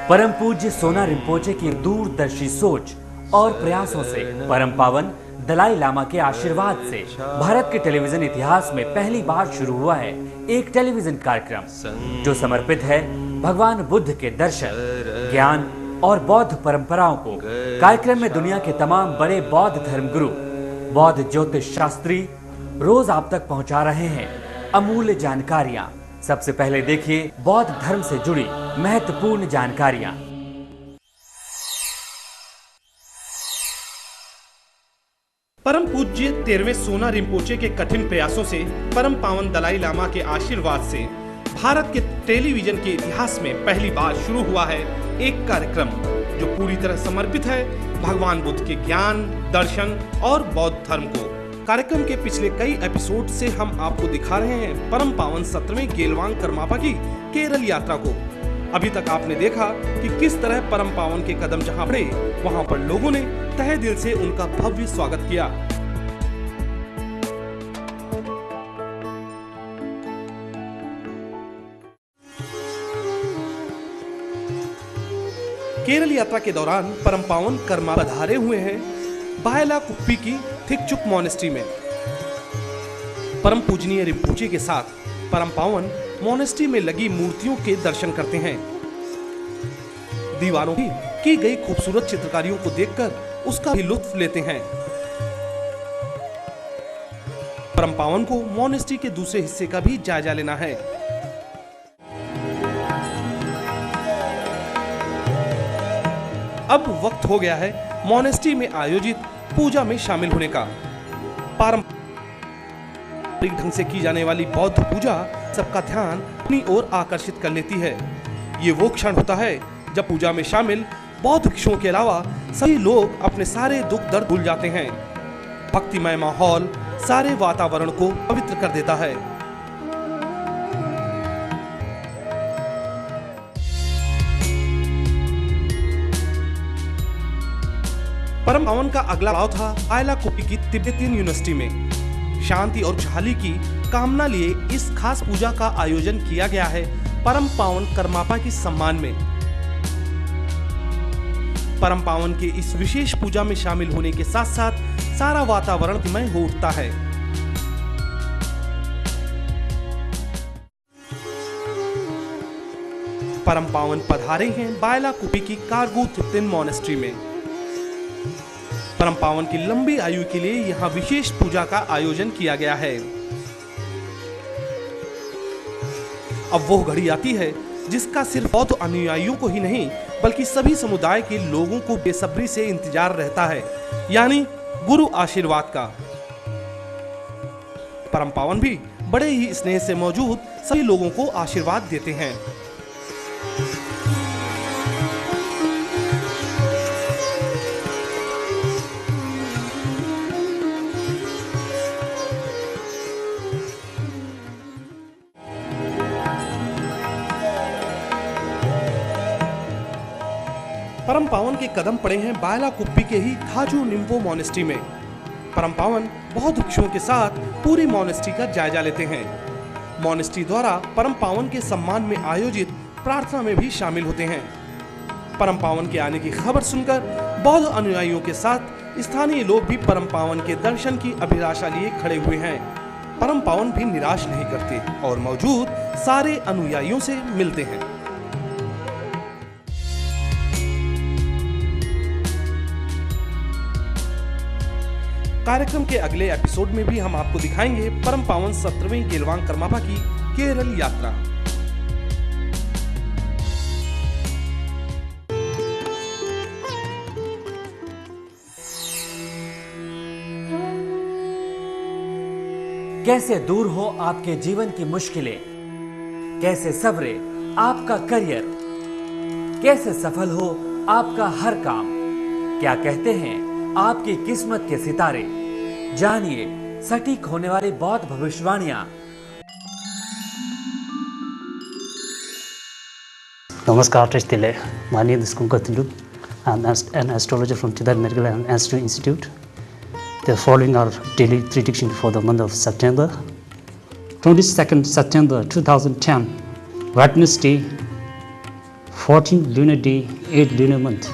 परम पूज्य सोना रिम्पोचे की दूरदर्शी सोच और प्रयासों से, परम पावन दलाई लामा के आशीर्वाद से भारत के टेलीविजन इतिहास में पहली बार शुरू हुआ है एक टेलीविजन कार्यक्रम जो समर्पित है भगवान बुद्ध के दर्शन, ज्ञान और बौद्ध परंपराओं को। कार्यक्रम में दुनिया के तमाम बड़े बौद्ध धर्मगुरु, बौद्ध ज्योतिष शास्त्री रोज आप तक पहुंचा रहे हैं अमूल्य जानकारियां। सबसे पहले देखिए बौद्ध धर्म से जुड़ी महत्वपूर्ण जानकारियां। परम पूज्य 13वें सोना रिम्पोचे के कठिन प्रयासों से, परम पावन दलाई लामा के आशीर्वाद से भारत के टेलीविजन के इतिहास में पहली बार शुरू हुआ है एक कार्यक्रम जो पूरी तरह समर्पित है भगवान बुद्ध के ज्ञान, दर्शन और बौद्ध धर्म को। कार्यक्रम के पिछले कई एपिसोड से हम आपको दिखा रहे हैं परम पावन 17वें गेलवांग करमापा की केरल यात्रा को। अभी तक आपने देखा कि किस तरह परम पावन के कदम जहां बढ़े, वहां पर लोगों ने तहे दिल से उनका भव्य स्वागत किया। केरल यात्रा के दौरान परम पावन कर्मा पधारे हुए हैं बायला कुप्पी की थिकचुक मॉनेस्ट्री में। परम पूजनीय रिम्पोचे के साथ परम पावन मॉनेस्ट्री में लगी मूर्तियों के दर्शन करते हैं। दीवारों की गई खूबसूरत चित्रकारियों को देखकर उसका भी लुत्फ लेते हैं। परम पावन को मॉनेस्ट्री के दूसरे हिस्से का भी जायजा लेना है। अब वक्त हो गया है मॉनेस्ट्री में आयोजित पूजा में शामिल होने का। पारंपरिक ढंग से की जाने वाली बौद्ध पूजा सबका ध्यान अपनी ओर आकर्षित कर लेती है। ये वो क्षण होता है जब पूजा में शामिल बौद्ध भिक्षुओं के अलावा सभी लोग अपने सारे दुख दर्द भूल जाते हैं। भक्तिमय माहौल सारे वातावरण को पवित्र कर देता है। परम पावन का अगला पड़ाव था बायला कुप्पी की तिब्बतियन यूनिवर्सिटी में। शांति और खुशहाली की कामना लिए इस खास पूजा का आयोजन किया गया है परम पावन करमापा के सम्मान में। परम पावन के इस विशेष पूजा में शामिल होने के साथ साथ सारा वातावरणमय हो उठता है। परम पावन पधारे हैं बायला कुप्पी की कारगू तिब्बतियन मॉनेस्ट्री में। परम पावन की लंबी आयु के लिए यहाँ विशेष पूजा का आयोजन किया गया है। अब वो घड़ी आती है जिसका सिर्फ बौद्ध अनुयायियों को ही नहीं बल्कि सभी समुदाय के लोगों को बेसब्री से इंतजार रहता है, यानी गुरु आशीर्वाद का। परम पावन भी बड़े ही स्नेह से मौजूद सभी लोगों को आशीर्वाद देते हैं। परम पावन के कदम पड़े हैं बायला कुप्पी के ही थाजू निम्पो मॉनेस्ट्री में। परम पावन बौद्ध भिक्षुओं के साथ पूरी मॉनेस्ट्री का जायजा लेते हैं। मॉनेस्ट्री द्वारा परम पावन के सम्मान में आयोजित प्रार्थना में भी शामिल होते हैं। परम पावन के आने की खबर सुनकर बौद्ध अनुयायियों के साथ स्थानीय लोग भी परम पावन के दर्शन की अभिलाषा लिए खड़े हुए हैं। परम पावन भी निराश नहीं करते और मौजूद सारे अनुयायियों से मिलते हैं। कार्यक्रम के अगले एपिसोड में भी हम आपको दिखाएंगे परम पावन 17वें गेलवांग करमापा की केरल यात्रा। कैसे दूर हो आपके जीवन की मुश्किलें, कैसे सवरे आपका करियर, कैसे सफल हो आपका हर काम। क्या कहते हैं आपकी किस्मत के सितारे। जानिए सटीक होने वाली बौद्ध भविष्यवाणियां। Namaskar Tile, my name is Kunkatundu. I'm an astrologer from Tibet Medical and Astro Institute. The following are daily predictions for the month of September. 22nd September 2010, Wednesday, 14 lunar day, 8 lunar month.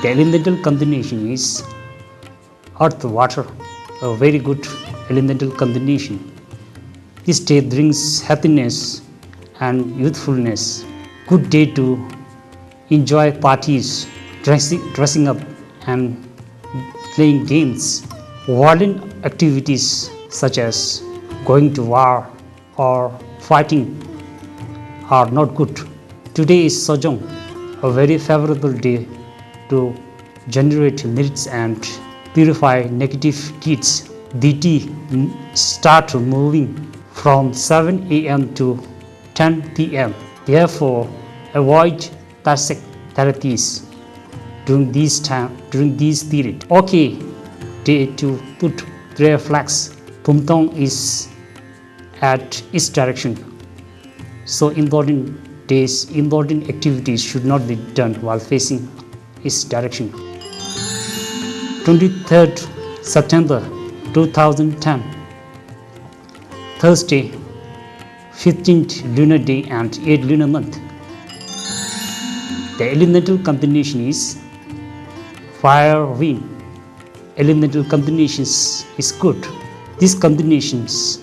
The elemental combination is earth, water, a very good elemental combination. This day brings happiness and youthfulness. Good day to enjoy parties, dressing up and playing games. Violent activities such as going to war or fighting are not good. Today is Sojong, a very favorable day to generate merits and purify negative deeds. DT start moving from 7 a.m. to 10 p.m. Therefore, avoid toxic therapies during this period. Okay, day to put prayer flags. Pumtong is at east direction. So important days, important activities should not be done while facing east direction. 23rd September 2010, Thursday, 15th lunar day and 8th lunar month. The elemental combination is fire, wind. Elemental combinations is good. These combinations,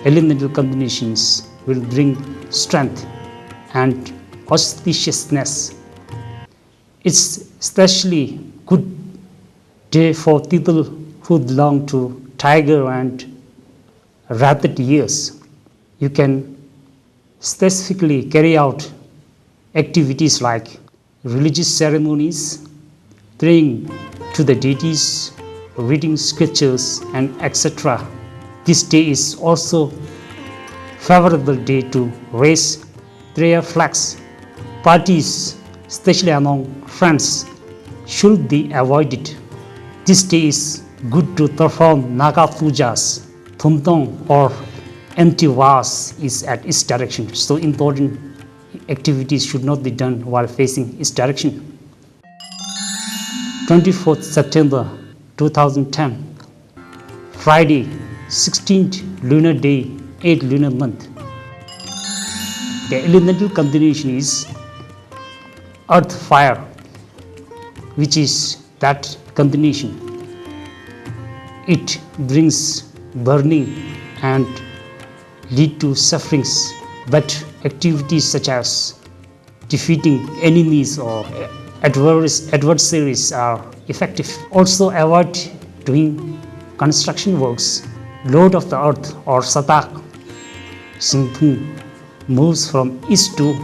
elemental combinations, will bring strength and auspiciousness. It's especially good day for people who belong to tiger and rabbit years. You can specifically carry out activities like religious ceremonies, praying to the deities, reading scriptures, and etc. This day is also favorable day to raise prayer flags. Parties, especially among friends, should be avoided. This day is good to perform Naga pujas. Thumtong or empty vase is at east direction, so important activities should not be done while facing east direction. 24th September 2010, Friday, 16th lunar day, 8th lunar month. The elemental combination is earth, fire, which is that combination. It brings burning and lead to sufferings, but activities such as defeating enemies or adversaries are effective. Also avoid doing construction works. Lord of the earth or Satak Singpung moves from east to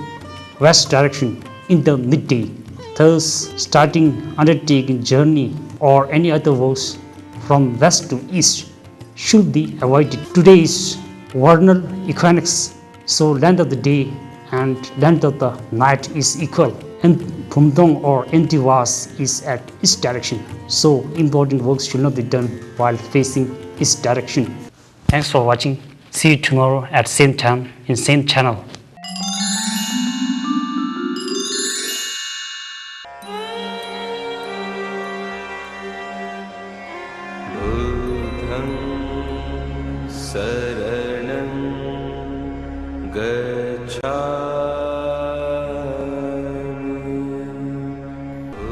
west direction in the midday. Thus, starting undertaking journey or any other works from west to east should be avoided. Today is vernal equinox, so length of the day and length of the night is equal. And Pumtong or empty vase is at east direction, so important works should not be done while facing east direction. Thanks for watching. See you tomorrow at same time in same channel.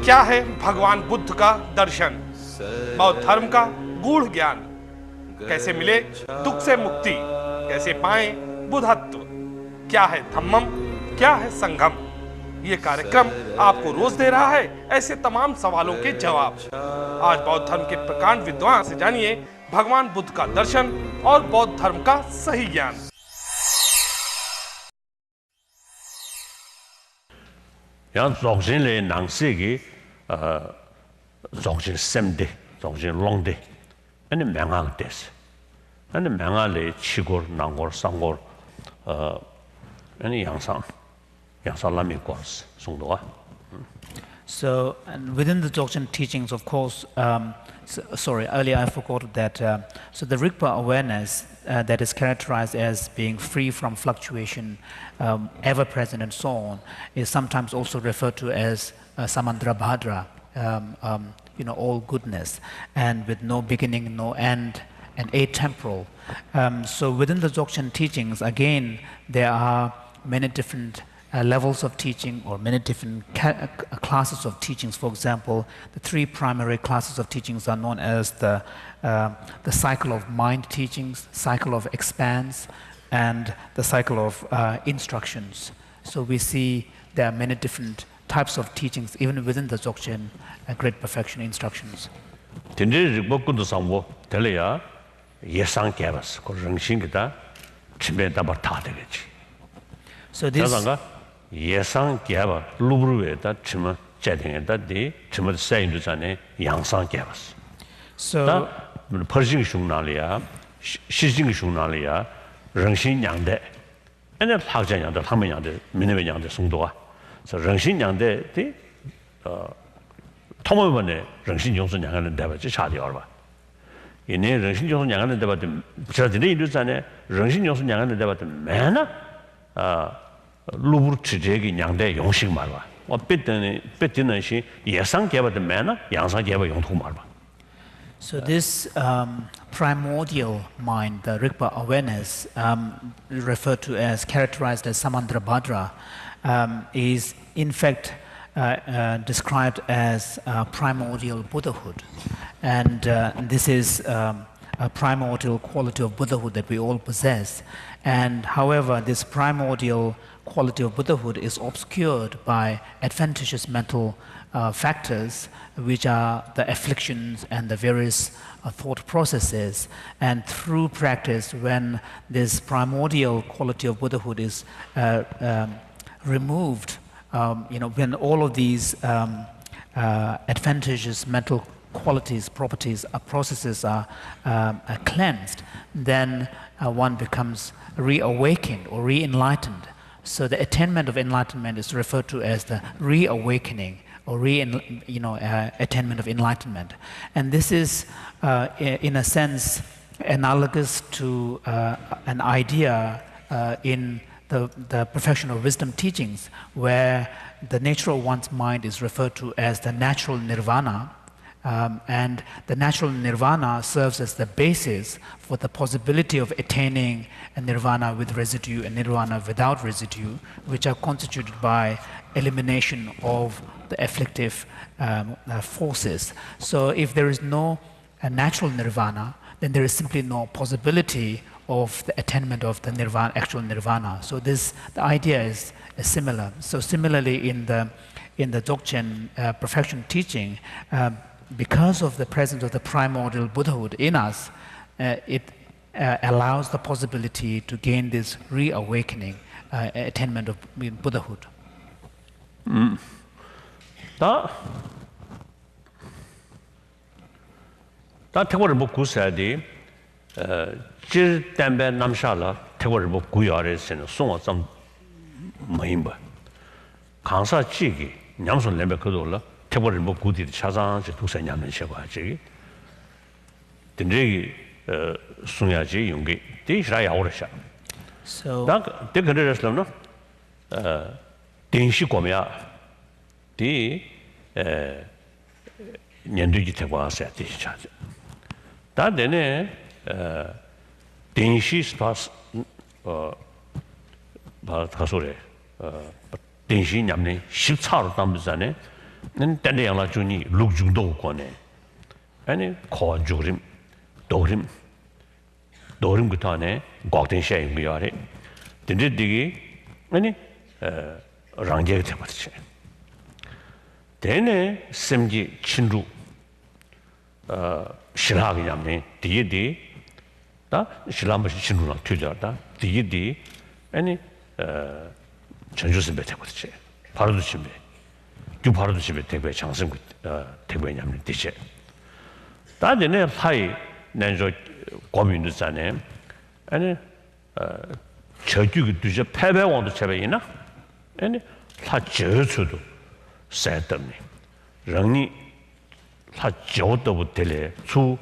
क्या है भगवान बुद्ध का दर्शन? बौद्ध धर्म का गूढ़ ज्ञान। कैसे मिले दुख से मुक्ति? कैसे पाएं बुद्धत्व? क्या है धम्मम? क्या है संगम? ये कार्यक्रम आपको रोज दे रहा है ऐसे तमाम सवालों के जवाब। आज बौद्ध धर्म के प्रकांड विद्वान से जानिए भगवान बुद्ध का दर्शन और बौद्ध धर्म का सही ज्ञान। yang zongzhen le nang se gi zongzhen sem de zongzhen long de ane mengang des ane menga le chigor nangor sangor ane yangsang lami kwas sungdo. So, and within the Dzogchen teachings, of course, sorry, earlier I forgot that, so the Rigpa awareness that is characterized as being free from fluctuation, ever present and so on, is sometimes also referred to as Samandrabhadra, all goodness, and with no beginning, no end, and atemporal. So within the Dzogchen teachings, again, there are many different levels of teaching or many different classes of teachings. For example, the 3 primary classes of teachings are known as the cycle of mind teachings, cycle of expanse, and the cycle of instructions. So we see there are many different types of teachings even within the Dzogchen Great Perfection instructions. 딘데 릭복군도 상고 될래야 예상 개발스 그 정신기다 침배다 다 되겠지. So this 자상가 예상 개발 루브르에다 침을 제등에다 디 침을 쌓인도 전에 양상 개발스. so 퍼싱 슝나리아 시싱 슝나리아 정신 양대 근데 학자 양대 학문 양대 민의 양대 송도가 그래서 정신 양대 통모번에 정신 용선 양하는 데가 차디어 봐. 이내 정신 용선 양하는 데가 저들이 이르잖아요. 정신 용선 양하는 데가 매나 루브르 지제기 양대 용식 말 봐. 뺏드는 시 예상 개발의 매나 양상 개발 용통 말 봐. So this primordial mind, the Rigpa awareness, referred to as characterized as Samandrabhadra, is in fact described as primordial Buddhahood, and this is a primordial quality of Buddhahood that we all possess. And however, this primordial quality of Buddhahood is obscured by adventitious mental factors, which are the afflictions and the various thought processes. And through practice, when this primordial quality of Buddhahood is removed, when all of these adventitious mental qualities, properties, processes are cleansed, then one becomes reawakened or re-enlightened. So the attainment of enlightenment is referred to as the reawakening or attainment of enlightenment. And this is, in a sense, analogous to an idea in the perfection of wisdom teachings, where the nature of one's mind is referred to as the natural nirvana, and the natural nirvana serves as the basis for the possibility of attaining a nirvana with residue and nirvana without residue, which are constituted by elimination of the afflictive forces. So if there is no natural nirvana, then there is simply no possibility of the attainment of the nirvana, actual nirvana. So the idea is similar. So similarly in the Dzogchen perfection teaching, because of the presence of the primordial Buddhahood in us, it allows the possibility to gain this reawakening, attainment of Buddhahood. 다 태고를 못 구사야지 질 담배 남샤라 태고를 못 구야래서는 송어 좀 뭐임바 강사 지기 냠손 레베 그돌라 태고를 못 구디 차상지 두세냐면 셔가지 근데 송야지 용기 디시라야 오르샤 So 다 데그르스럼노 denshi komya di nyenduji tegwa sa ti cha da dene denshi spas ba khasore denshi nyamne shipcharu damzane nen tende yangla juni lugjungdo kone ani ko jurim dorim gutane gokden shay ngiyare dinde digi ani 랑제가 되버리지. 대내 semji 친루 실하게 냠네 디디 다 실람버시 친루나 투자다 디디 아니 전주선 배 되버리지. 바로도 집에 주 바로도 집에 대배 장성 대배 냠네 디지. 다데네 하이 난저 고민도잖아요. 아니 저주기 두저 패배왕도 제배이나 아니 다 저주도 세덤니 랑니 다 저도부 될래 주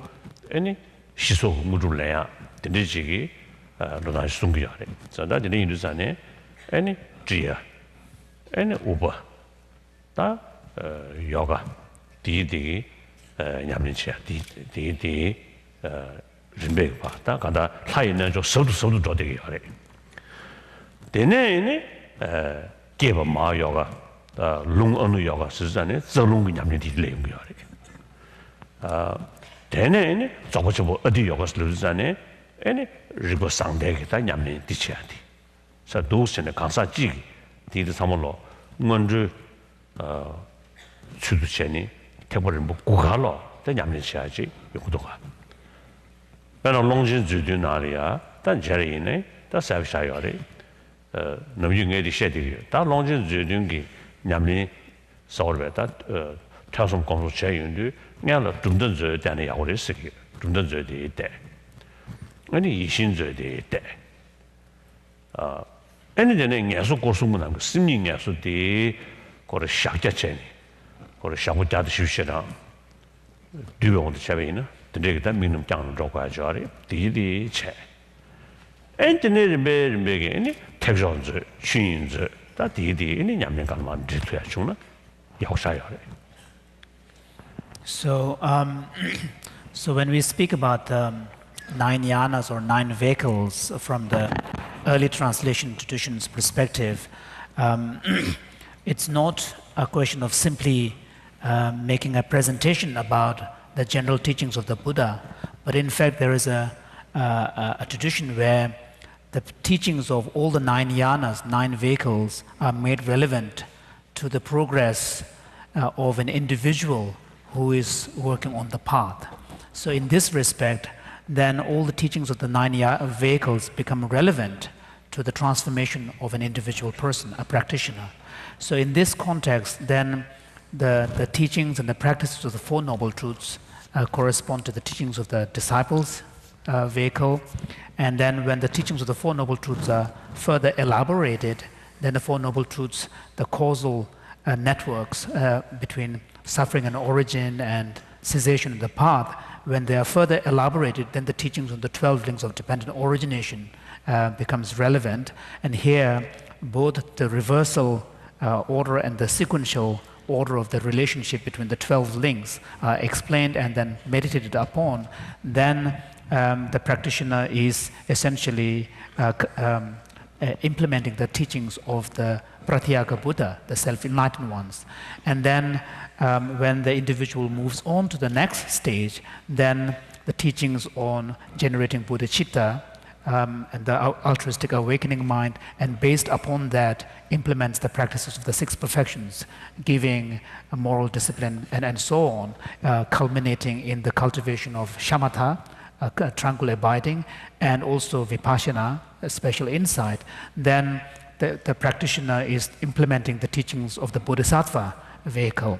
아니 시소 무줄래야 된지기 로나 숨기야래 자다 되는 인도산에 아니 지야 아니 오버 다 요가 디디 냠린치야 디디 준비 봐다 간다 사이는 좀 서도 저되게 하래 되네 개바 마요가 롱 어느 요가 스잔에 저롱이 냠네 디레용 요리 대내네 저거저 어디 요가 스르잔에 에네 리버 상대게 다 냠네 디치아디 자 도스네 간사지 디드 삼월로 먼저 추두체니 태버를 뭐 고갈로 다 냠네 시야지 요도가 그러나 롱진 주디 나리아 단 제리네 다 사브샤요리 넘중에디 셰디 다 롱진 주딩기 냠니 서울에다 차송 공부 제윤도 냐로 중등저 때는 야고를 쓰기 중등저 때 아니 이신저에 때 애니들은 예수 고수문한 거 심리 예수디 거를 샤자체니 거를 샤고자도 쉬시라 뒤에도 차베이나 되게다 민음 장로 조과자리 디디 체 엔지니어 매매게 아니 택전저 신인저 다 디디 아니 냠면간만 뒤트야 주나 역사야 So, so when we speak about the 9 yanas or 9 vehicles from the early translation tradition's perspective, it's not a question of simply making a presentation about the general teachings of the Buddha, but in fact there is a tradition where the teachings of all the 9 yanas, 9 vehicles, are made relevant to the progress of an individual who is working on the path. So in this respect, then all the teachings of the 9 vehicles become relevant to the transformation of an individual person, a practitioner. So in this context, then the teachings and the practices of the Four Noble Truths correspond to the teachings of the disciples' vehicle. And then when the teachings of the Four Noble Truths are further elaborated, then the Four Noble Truths, the causal networks between suffering and origin and cessation of the path, when they are further elaborated, then the teachings on the 12 links of dependent origination becomes relevant. And here, both the reversal order and the sequential order of the relationship between the 12 links are explained and then meditated upon. Then the practitioner is essentially implementing the teachings of the Pratyeka Buddha, the self-enlightened ones. And then when the individual moves on to the next stage, then the teachings on generating bodhicitta and the altruistic awakening mind, and based upon that implements the practices of the 6 perfections, giving, moral discipline, and so on, culminating in the cultivation of shamatha, tranquil abiding, and also vipassana, a special insight. Then the practitioner is implementing the teachings of the bodhisattva vehicle.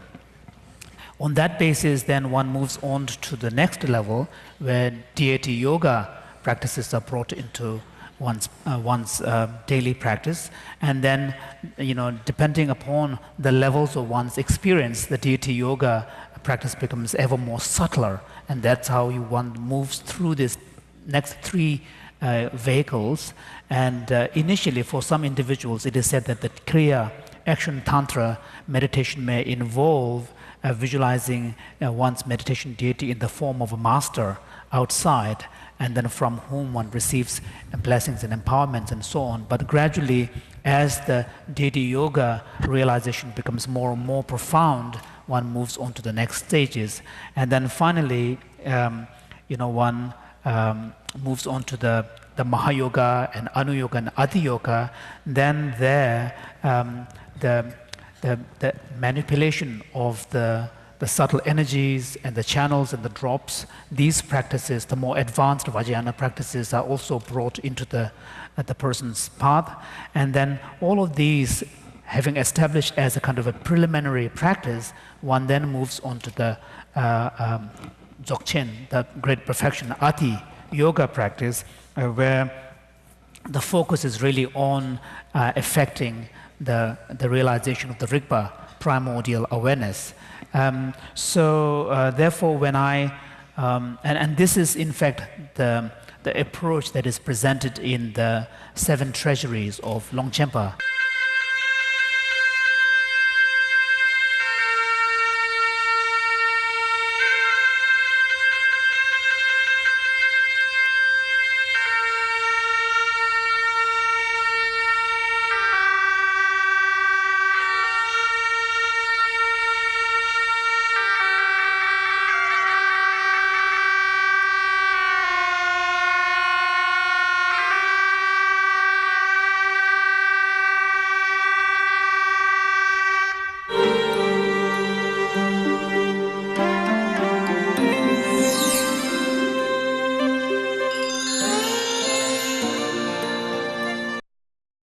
On that basis, then one moves on to the next level, where deity yoga practices are brought into one's daily practice. And then, depending upon the levels of one's experience, the deity yoga practice becomes ever more subtler. And that's how one moves through this next 3 vehicles. And initially, for some individuals, it is said that the Kriya action tantra meditation may involve visualizing one's meditation deity in the form of a master outside, and then from whom one receives blessings and empowerments and so on. But gradually, as the deity yoga realization becomes more and more profound, one moves on to the next stages. And then finally, one moves on to the Mahayoga and Anuyoga and Adiyoga. Then there, the manipulation of the subtle energies and the channels and the drops, these practices, the more advanced Vajrayana practices, are also brought into the person's path. And then all of these, having established as a kind of a preliminary practice, one then moves on to the Dzogchen, the great perfection, Ati yoga practice, where the focus is really on affecting the realization of the Rigpa, primordial awareness. Therefore, when and this is in fact the approach that is presented in the 7 treasuries of Longchenpa.